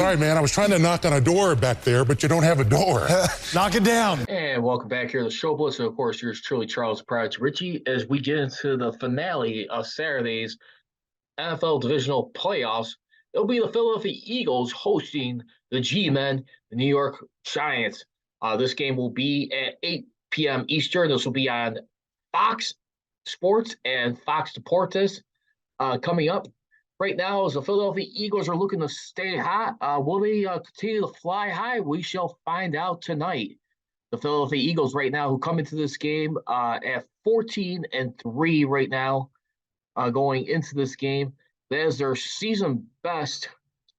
Sorry, man. I was trying to knock on a door back there, but you don't have a door. Knock it down. And welcome back here to ShowBlitz. And of course, yours truly, Charles Prodigy Richey, as we get into the finale of Saturday's NFL divisional playoffs. It'll be the Philadelphia Eagles hosting the G-Men, the New York Giants. This game will be at 8 p.m. Eastern. This will be on Fox Sports and Fox Deportes coming up. Right now, as the Philadelphia Eagles are looking to stay hot, will they continue to fly high? We shall find out tonight. The Philadelphia Eagles right now, who come into this game at 14-3 right now, going into this game. That is their season best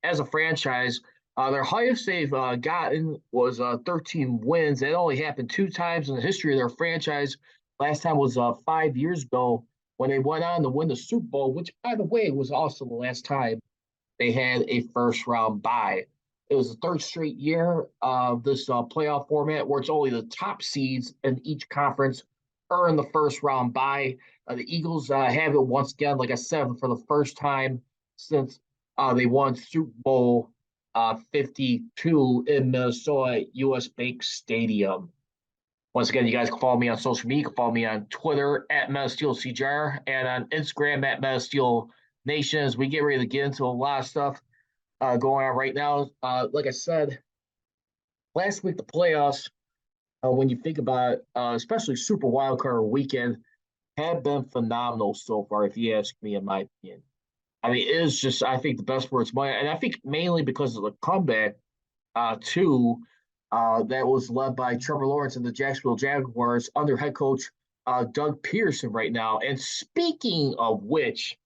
as a franchise. Their highest they've gotten was 13 wins. That only happened 2 times in the history of their franchise. Last time was 5 years ago when they went on to win the Super Bowl, which, by the way, was also the last time they had a first-round bye. It was the 3rd straight year of this playoff format where it's only the top seeds in each conference earn the first-round bye. The Eagles have it once again, like I said, for the first time since they won Super Bowl 52 in Minnesota U.S. Bank Stadium. Once again, you guys can follow me on social media. You can follow me on Twitter at MetaSteelCJR and on Instagram at MetaSteelNation as we get ready to get into a lot of stuff going on right now. Like I said, last week, the playoffs, when you think about it, especially Super Wildcard Weekend, have been phenomenal so far, if you ask me, in my opinion. I mean, it is just, I think, the best word it's money. And I think mainly because of the comeback, too, that was led by Trevor Lawrence and the Jacksonville Jaguars under head coach Doug Peterson right now. And speaking of which,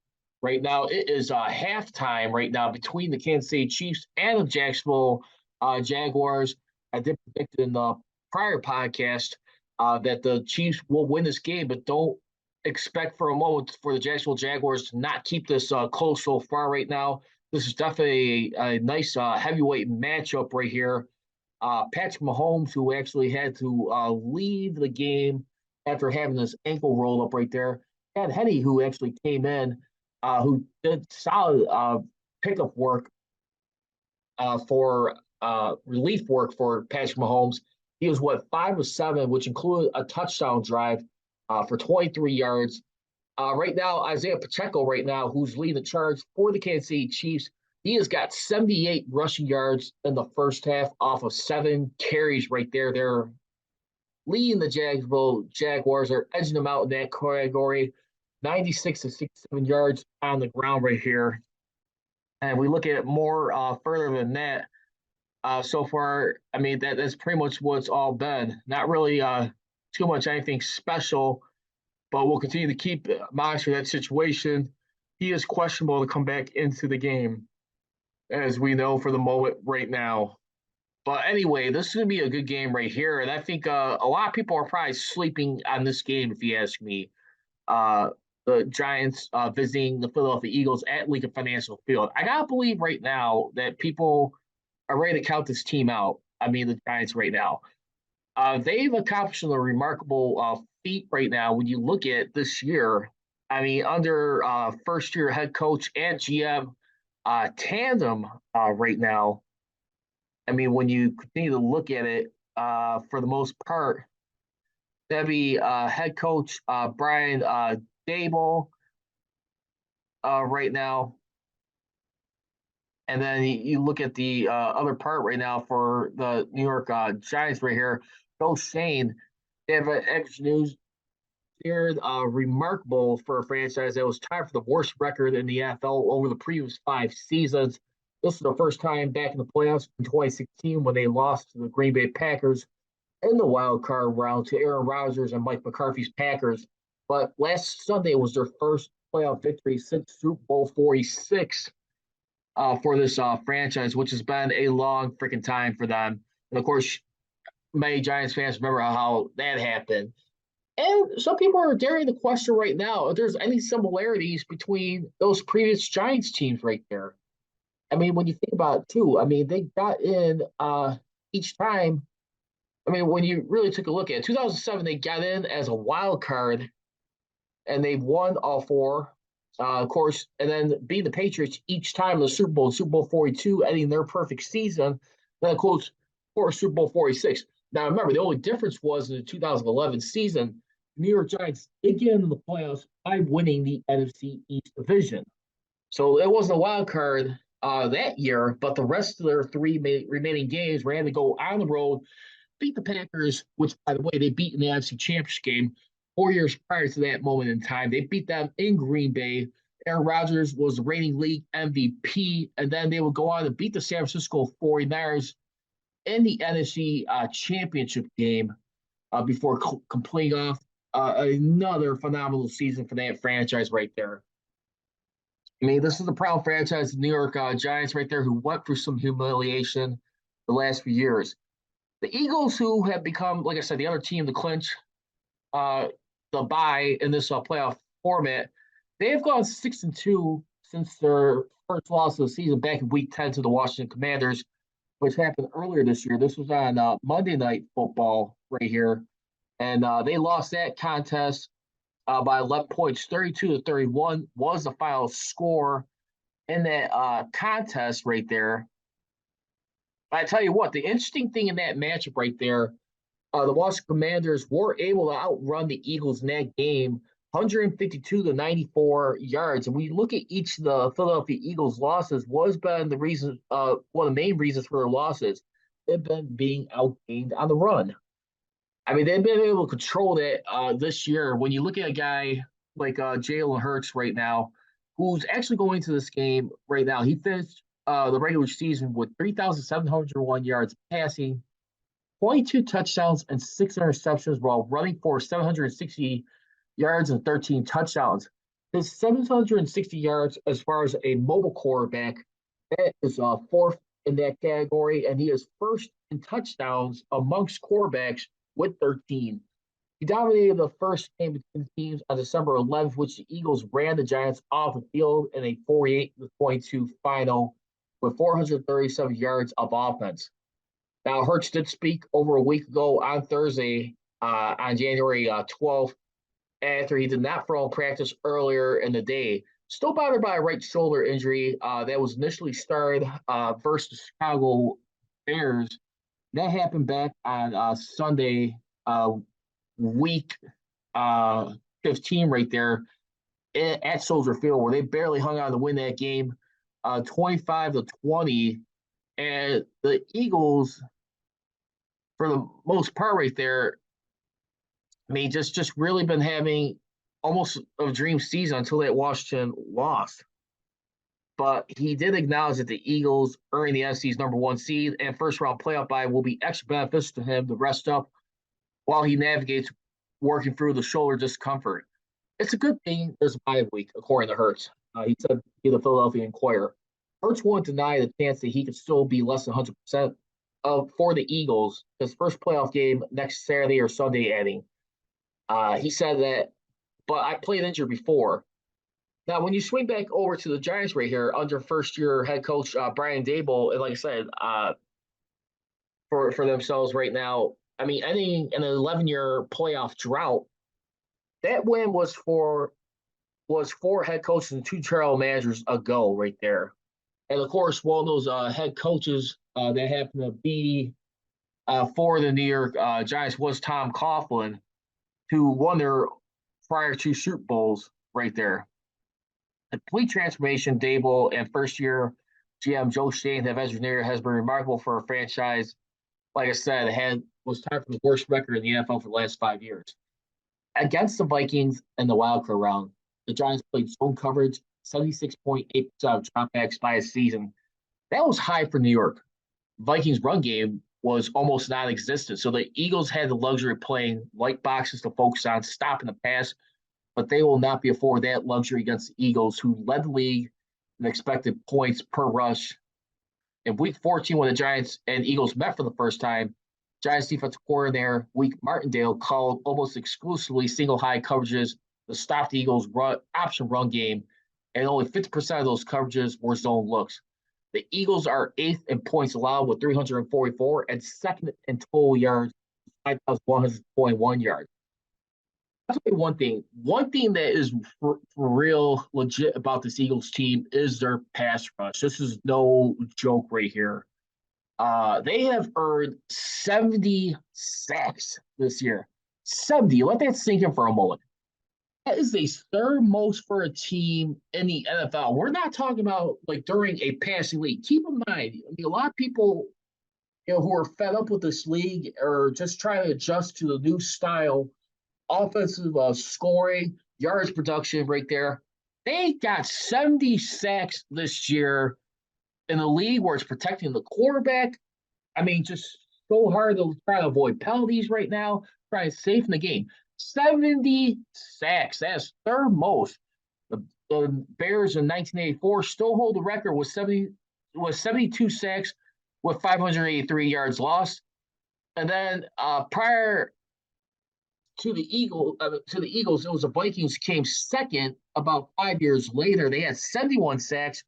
right now it is halftime right now between the Kansas City Chiefs and the Jacksonville Jaguars. I did predict in the prior podcast that the Chiefs will win this game, but don't expect for a moment for the Jacksonville Jaguars to not keep this close so far right now. This is definitely a nice heavyweight matchup right here. Patrick Mahomes, who actually had to leave the game after having this ankle roll up right there. And Henny, who actually came in, who did solid pickup work for relief work for Patrick Mahomes. He was, 5 of 7, which included a touchdown drive for 23 yards. Right now, Isaiah Pacheco right now, who's leading the charge for the Kansas City Chiefs, he has got 78 rushing yards in the first half off of 7 carries right there. They're leading the Jacksonville Jaguars. They're edging them out in that category. 96 to 67 yards on the ground right here. And we look at it more further than that. So far, I mean, that's pretty much what it's all been. Not really too much anything special, but we'll continue to keep monitoring that situation. He is questionable to come back into the game, as we know for the moment right now. But anyway, this is going to be a good game right here. And I think a lot of people are probably sleeping on this game, if you ask me. The Giants visiting the Philadelphia Eagles at Lincoln Financial Field. I got to believe right now that people are ready to count this team out. I mean, the Giants right now. They've accomplished a remarkable feat right now when you look at this year. I mean, under first-year head coach and GM tandem right now. I mean, when you continue to look at it, for the most part, that'd be head coach Brian Dable right now. And then you look at the other part right now for the New York Giants right here. Coach Shane, they have extra news. They're remarkable for a franchise that was tied for the worst record in the NFL over the previous 5 seasons. This is the first time back in the playoffs in 2016 when they lost to the Green Bay Packers in the wild card round to Aaron Rodgers and Mike McCarthy's Packers. But last Sunday was their first playoff victory since Super Bowl 46 for this franchise, which has been a long freaking time for them. And, of course, many Giants fans remember how that happened. And some people are daring to question right now if there's any similarities between those previous Giants teams right there. I mean, when you think about it, too, I mean, they got in each time. I mean, when you really took a look at it, 2007, they got in as a wild card, and they've won all 4. Of course, and then beat the Patriots each time in the Super Bowl 42, ending their perfect season. Then, of course, Super Bowl 46. Now, remember, the only difference was in the 2011 season, New York Giants did get into the playoffs by winning the NFC East division. So it wasn't a wild card that year, but the rest of their three remaining games ran to go on the road, beat the Packers, which, by the way, they beat in the NFC Championship game 4 years prior to that moment in time. They beat them in Green Bay. Aaron Rodgers was the reigning league MVP, and then they would go on to beat the San Francisco 49ers in the NFC Championship game before completing off another phenomenal season for that franchise right there. I mean, this is the proud franchise, the New York Giants, right there, who went through some humiliation the last few years. The Eagles, who have become, like I said, the other team to clinch uh, the bye in this playoff format, they have gone 6-2 since their first loss of the season back in Week 10 to the Washington Commanders, which happened earlier this year. This was on Monday Night Football right here, and they lost that contest by 11 points. 32-31 was the final score in that contest right there. I tell you what, the interesting thing in that matchup right there, the Washington Commanders were able to outrun the Eagles in that game, 152-94 yards. And we look at each of the Philadelphia Eagles losses, was been the reason, one of the main reasons for their losses, they've been being outgained on the run. I mean, they've been able to control that this year. When you look at a guy like Jalen Hurts right now, who's actually going to this game right now, he finished the regular season with 3,701 yards passing, 22 touchdowns, and 6 interceptions while running for 760 yards and 13 touchdowns. His 760 yards as far as a mobile quarterback, that is fourth in that category, and he is first in touchdowns amongst quarterbacks with 13. He dominated the first game between teams on December 11th, which the Eagles ran the Giants off the field in a 48-22 final with 437 yards of offense. Now, Hurts did speak over a week ago on Thursday, on January 12th, after he did not throw in practice earlier in the day. Still bothered by a right shoulder injury that was initially started versus the Chicago Bears. That happened back on Sunday, week 15 right there at Soldier Field, where they barely hung on to win that game 25-20. And the Eagles, for the most part right there, I mean, just really been having almost a dream season until that Washington lost. But he did acknowledge that the Eagles earning the NFC's number one seed and first round playoff bye will be extra beneficial to him to rest up while he navigates working through the shoulder discomfort. It's a good thing there's a bye week, according to Hurts. He said to the Philadelphia Inquirer. Hurts won't deny the chance that he could still be less than 100% for the Eagles, his first playoff game next Saturday or Sunday adding. He said that, but I played injured before. Now, when you swing back over to the Giants right here under first-year head coach Brian Daboll, and like I said, for themselves right now, I mean, ending an 11-year playoff drought, that win was four head coaches and two general managers ago right there. And, of course, one of those head coaches that happened to be for the New York Giants was Tom Coughlin, who won their prior two Super Bowls right there. The complete transformation Daboll and first-year GM Joe Schoen have engineered has been remarkable for a franchise, like I said, was tied for the worst record in the NFL for the last 5 years. Against the Vikings in the wildcard round, the Giants played zone coverage, 76.8% of dropbacks by a season. That was high for New York. Vikings' run game was almost non-existent, so the Eagles had the luxury of playing light boxes to focus on stopping the pass, but they will not be afforded that luxury against the Eagles, who led the league in expected points per rush. In Week 14, when the Giants and Eagles met for the first time, Giants defensive coordinator Wink Martindale called almost exclusively single high coverages to stop the Eagles' option run game, and only 50% of those coverages were zone looks. The Eagles are eighth in points allowed with 344 and second in total yards, 5,121 yards. I'll tell you one thing. One thing that is for real legit about this Eagles team is their pass rush. This is no joke right here. They have earned 70 sacks this year. 70. Let that sink in for a moment. That is the third most for a team in the NFL. We're not talking about like during a passing league. Keep in mind, I mean, a lot of people, who are fed up with this league or just trying to adjust to the new style, offensive scoring, yards production right there. They got 70 sacks this year in a league where it's protecting the quarterback. I mean, just so hard to try to avoid penalties right now, try to save in the game. 70 sacks. That's third most. The Bears in 1984 still hold the record with 72 sacks with 583 yards lost. And then prior to the Eagles, it was the Vikings came second about 5 years later. They had 71 sacks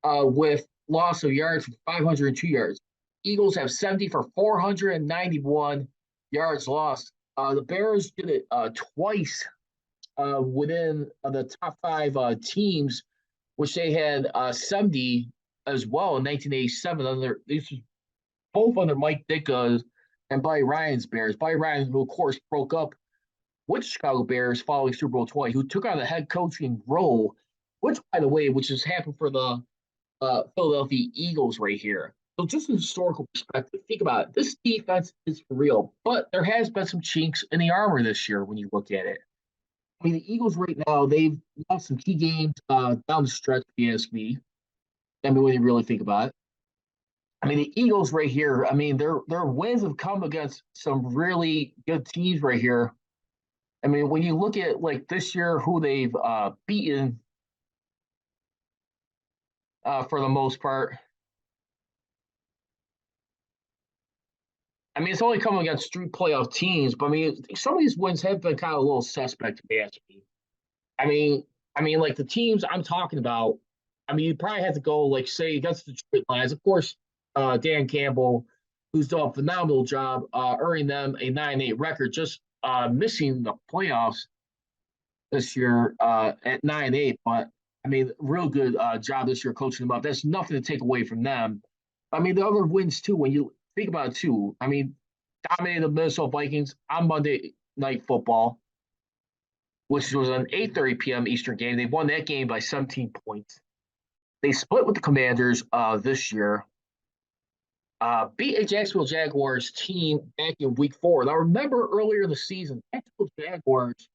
with loss of yards for 502 yards. Eagles have 70 for 491 yards lost. The Bears did it twice within the top five teams, which they had 70 as well in 1987. These was both under Mike Ditka's and Buddy Ryan's Bears. Buddy Ryan, who of course broke up with Chicago Bears following Super Bowl 20, who took on the head coaching role, which, by the way, which has happened for the Philadelphia Eagles right here. So just a historical perspective, think about it. This defense is for real, but there has been some chinks in the armor this year when you look at it. I mean, the Eagles right now, they've lost some key games down the stretch, if you ask me. I mean, when you really think about it. I mean, the Eagles right here, I mean, their wins have come against some really good teams right here. I mean, when you look at like this year, who they've beaten for the most part, I mean, it's only coming against three playoff teams, but I mean, some of these wins have been kind of a little suspect to be asked me. I mean, like the teams I'm talking about. I mean, you probably have to go like say against the Detroit Lions, of course. Dan Campbell, who's done a phenomenal job earning them a 9-8 record, just missing the playoffs this year at 9-8. But I mean, real good job this year coaching them up. That's nothing to take away from them. I mean, the other wins too. When you think about it too, I mean, dominated the Minnesota Vikings on Monday Night Football, which was an 8:30 p.m. Eastern game. They won that game by 17 points. They split with the Commanders this year. Beat a Jacksonville Jaguars team back in Week 4. Now, remember earlier in the season, Jacksonville Jaguars,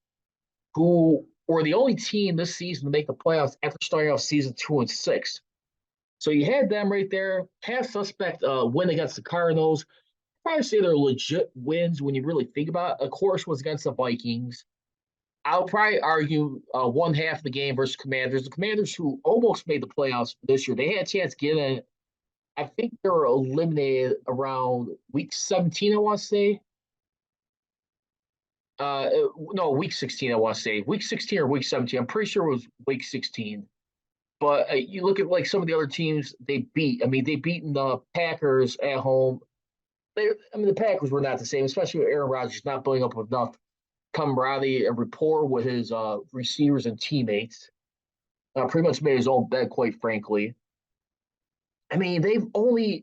who were the only team this season to make the playoffs after starting off season 2-6. So you had them right there. Half suspect win against the Cardinals. Probably say they're legit wins when you really think about it. Of course, was against the Vikings. I'll probably argue one half of the game versus Commanders. The Commanders, who almost made the playoffs this year, they had a chance to get in. I think they were eliminated around week 17, I want to say. No, week 16, I want to say. Week 16 or week 17. I'm pretty sure it was week 16. But you look at like some of the other teams they beat. I mean, they beaten the Packers at home. The Packers were not the same, especially with Aaron Rodgers not building up enough camaraderie and rapport with his receivers and teammates. Pretty much made his own bed, quite frankly. I mean,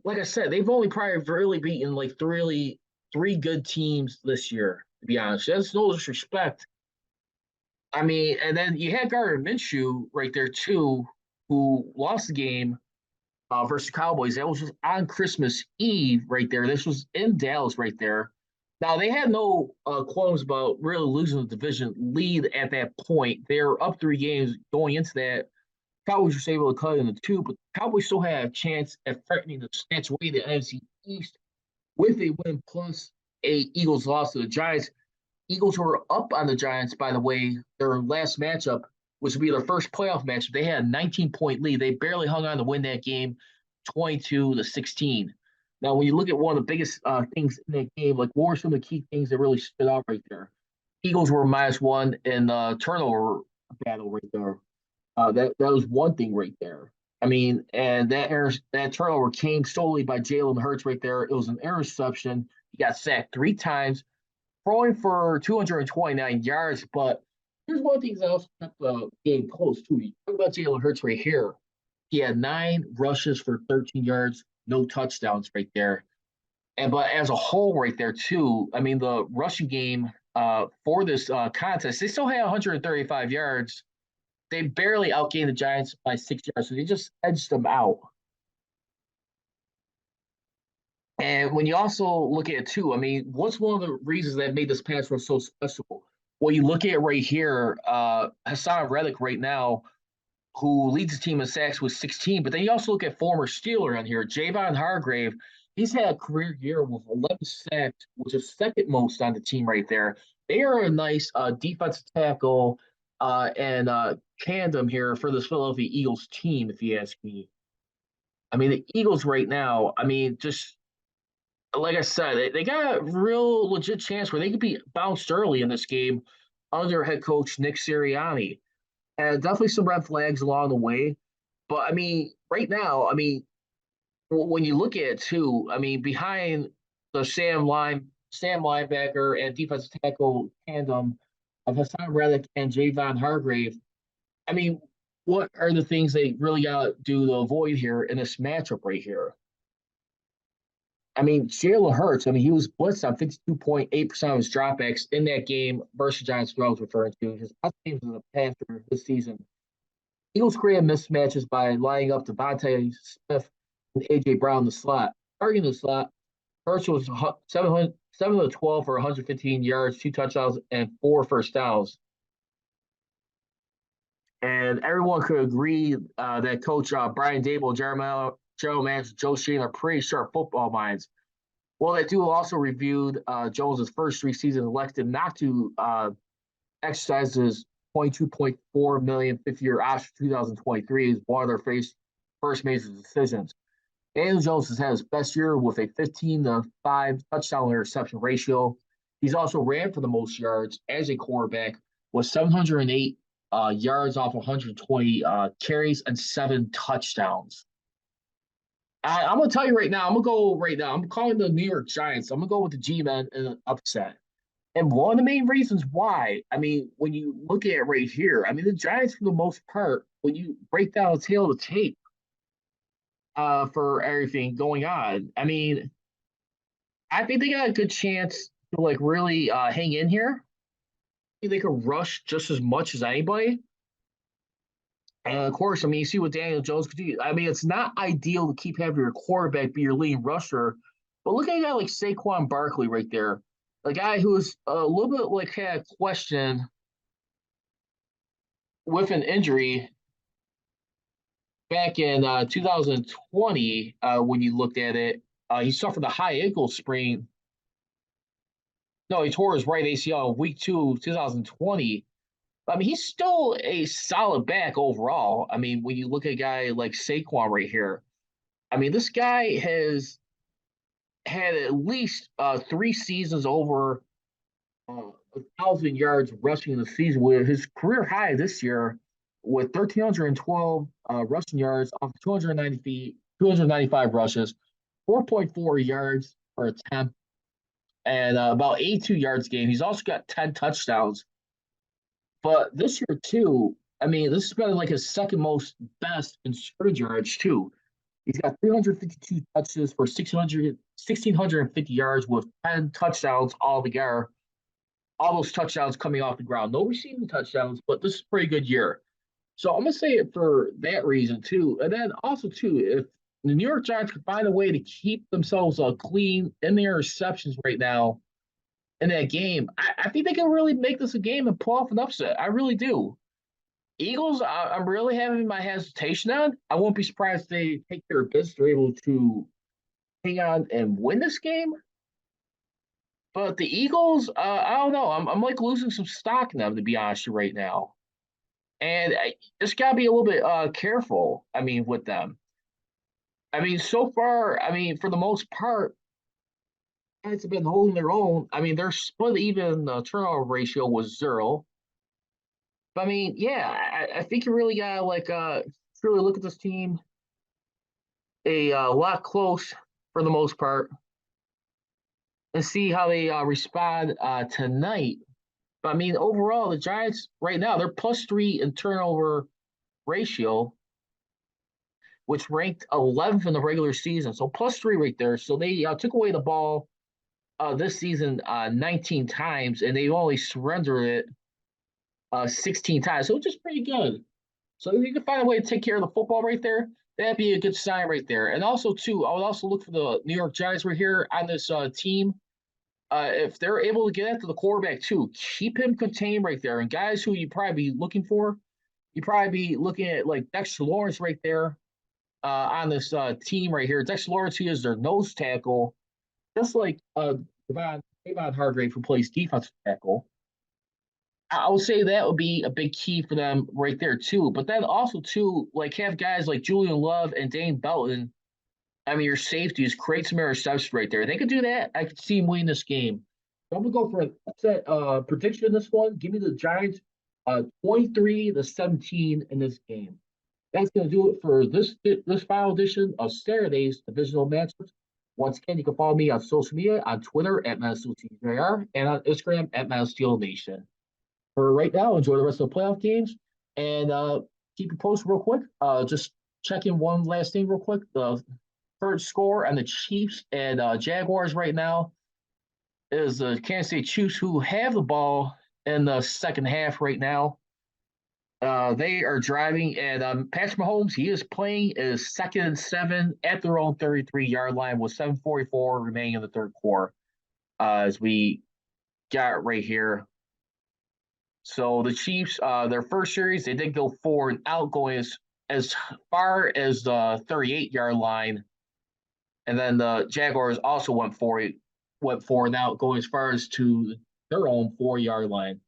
like I said, they've only probably really beaten like three good teams this year, to be honest. That's no disrespect. I mean, and then you had Gardner Minshew right there too, who lost the game versus Cowboys. That was just on Christmas Eve right there. This was in Dallas right there. Now, they had no qualms about really losing the division lead at that point. They were up 3 games going into that. Cowboys were able to cut into 2, but the Cowboys still had a chance at threatening to snatch away the NFC East with a win plus a Eagles loss to the Giants. Eagles were up on the Giants, by the way, their last matchup, which would be their first playoff matchup. They had a 19-point lead. They barely hung on to win that game 22-16. Now, when you look at one of the biggest things in that game, like what were some of the key things that really stood out right there? Eagles were -1 in the turnover battle right there. That was one thing right there. I mean, and that turnover came solely by Jalen Hurts right there. It was an interception. He got sacked 3 times. throwing for 229 yards. But here's one thing that also kept the game close, too. You talk about Jalen Hurts right here. He had 9 rushes for 13 yards, no touchdowns right there. And but as a whole, right there too. I mean, the rushing game for this contest, they still had 135 yards. They barely outgained the Giants by 6 yards, so they just edged them out. And when you also look at it too, I mean, what's one of the reasons that made this pass rush so special? Well, you look at it right here, Hassan Reddick right now, who leads the team in sacks with 16, but then you also look at former Steeler on here, Javon Hargrave. He's had a career year with 11 sacks, which is second most on the team right there. They are a nice defensive tackle and tandem here for this Philadelphia Eagles team, if you ask me. I mean, the Eagles right now, I mean, just like I said, they got a real legit chance where they could be bounced early in this game under head coach Nick Sirianni. And definitely some red flags along the way. But I mean, right now, I mean, when you look at it too, I mean, behind the Sam linebacker and defensive tackle tandem of Hassan Reddick and Javon Hargrave, I mean, what are the things they really got to do to avoid here in this matchup right here? I mean, Jalen Hurts, I mean, he was blitzed on 52.8% of his dropbacks in that game versus Giants, who I was referring to. His best games in the Panther this season. Eagles created mismatches by lining up Devontae Smith and A.J. Brown in the slot. Targeting the slot, Hurts was 7 of 12 for 115 yards, 2 touchdowns, and 4 first downs. And everyone could agree that Coach Brian Dable, General Manager Joe Shane are pretty sharp football minds. Well, that duo also reviewed Jones' first 3 seasons, elected not to exercise his $22.4 million fifth-year option for 2023 as one of their first major decisions. Daniel Jones has had his best year with a 15-5 touchdown interception ratio. He's also ran for the most yards as a quarterback with 708 yards off 120 carries and 7 touchdowns. I'm going to tell you right now, I'm going to go right now. I'm calling the New York Giants. I'm going to go with the G-Men in an upset. And one of the main reasons why, I mean, when you look at it right here, I mean, the Giants, for the most part, when you break down the tail of the tape for everything going on, I mean, I think they got a good chance to, like, really hang in here. I think they could rush just as much as anybody. And of course, I mean, you see what Daniel Jones could do. I mean, it's not ideal to keep having your quarterback be your leading rusher, but look at a guy like Saquon Barkley right there, a guy who's a little bit like had a question with an injury back in 2020. When you looked at it, he suffered a high ankle sprain. No, he tore his right ACL in week 2, 2020. I mean, he's still a solid back overall. I mean, when you look at a guy like Saquon right here, I mean, this guy has had at least 3 seasons over 1,000 yards rushing in the season, with his career high this year with 1,312 rushing yards off 290 feet, 295 rushes, 4.4 yards per attempt, and about 82 yards gained. He's also got 10 touchdowns. But this year, too, I mean, this has been like his second most best in scrimmage yards, too. He's got 352 touches for 1,650 yards with 10 touchdowns altogether. All those touchdowns coming off the ground. No receiving touchdowns, but this is a pretty good year. So I'm going to say it for that reason, too. And then also, too, if the New York Giants could find a way to keep themselves clean in their receptions right now, in that game, I think they can really make this a game and pull off an upset. I really do. Eagles, I'm really having my hesitation on. I won't be surprised if they take their best. They're able to hang on and win this game. But the Eagles, I don't know. I'm like losing some stock in them, to be honest with you right now. And I just got to be a little bit careful, I mean, with them. I mean, so far, I mean, for the most part, Giants have been holding their own. I mean, their split even turnover ratio was 0. But I mean, yeah, I think you really gotta like really look at this team a lot close for the most part. and see how they respond tonight. But I mean, overall, the Giants right now they're +3 in turnover ratio, which ranked 11th in the regular season. So +3 right there. So they took away the ball this season 19 times, and they only surrendered it 16 times. So it's just pretty good. So if you can find a way to take care of the football right there, that'd be a good sign right there. And also, too, I would also look for the New York Giants right here on this team. If they're able to get after the quarterback too, keep him contained right there. And guys who you probably be looking for, you probably be looking at like Dexter Lawrence right there on this team right here. Dexter Lawrence, he is their nose tackle, just like Javon Hargrave, who plays defensive tackle. I would say that would be a big key for them right there too. But then also too, like have guys like Julian Love and Dane Belton. I mean, your safeties create some interceptions right there. They could do that. I could see him winning this game. So I'm gonna go for an upset prediction in this one. Give me the Giants 23-17 in this game. That's gonna do it for this final edition of Saturday's divisional matchups. Once again, you can follow me on social media on Twitter at MassSteelTJR and on Instagram at MassSteelNation. For right now, enjoy the rest of the playoff games and keep you posted real quick. Just checking one last thing real quick. The current score on the Chiefs and Jaguars right now is the Kansas City Chiefs, who have the ball in the second half right now. They are driving, and Patrick Mahomes, he is playing is 2nd and 7 at their own 33-yard line with 7:44 remaining in the third quarter. As we got right here. So the Chiefs, their first series, they did go 4 and out, going as far as the 38-yard line. And then the Jaguars also went 4 and out, going as far as to their own 4-yard line.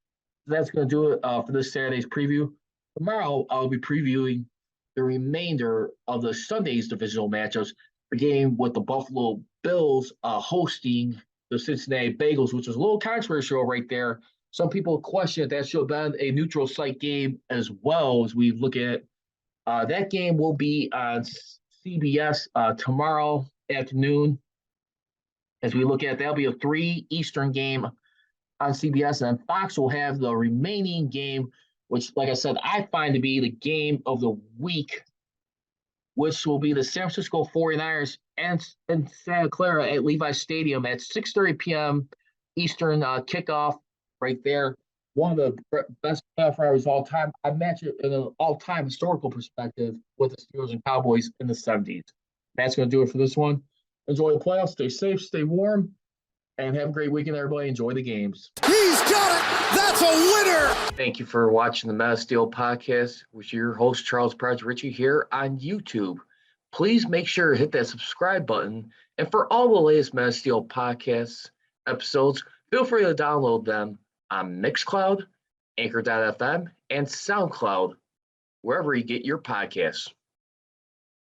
So that's going to do it for this Saturday's preview. Tomorrow, I'll be previewing the remainder of the Sunday's divisional matchups. The game with the Buffalo Bills hosting the Cincinnati Bengals, which is a little controversial right there. Some people question if that should have been a neutral site game as well, as we look at that game will be on CBS tomorrow afternoon. As we look at, that'll be a 3 Eastern game on CBS, and Fox will have the remaining game, which, like I said, I find to be the game of the week, which will be the San Francisco 49ers and Santa Clara at Levi Stadium at 6:30 p.m. Eastern kickoff right there. One of the best playoff rivals of all time. I match it in an all-time historical perspective with the Steelers and Cowboys in the 70s. That's going to do it for this one. Enjoy the playoffs. Stay safe, stay warm, and have a great weekend, everybody. Enjoy the games. He's got it. That's a winner. Thank you for watching the Mass Steel Podcast with your host, Charles Prodigy Richey, here on YouTube. Please make sure to hit that subscribe button. And for all the latest Mass Steel Podcast episodes, feel free to download them on Mixcloud, Anchor.fm, and SoundCloud, wherever you get your podcasts.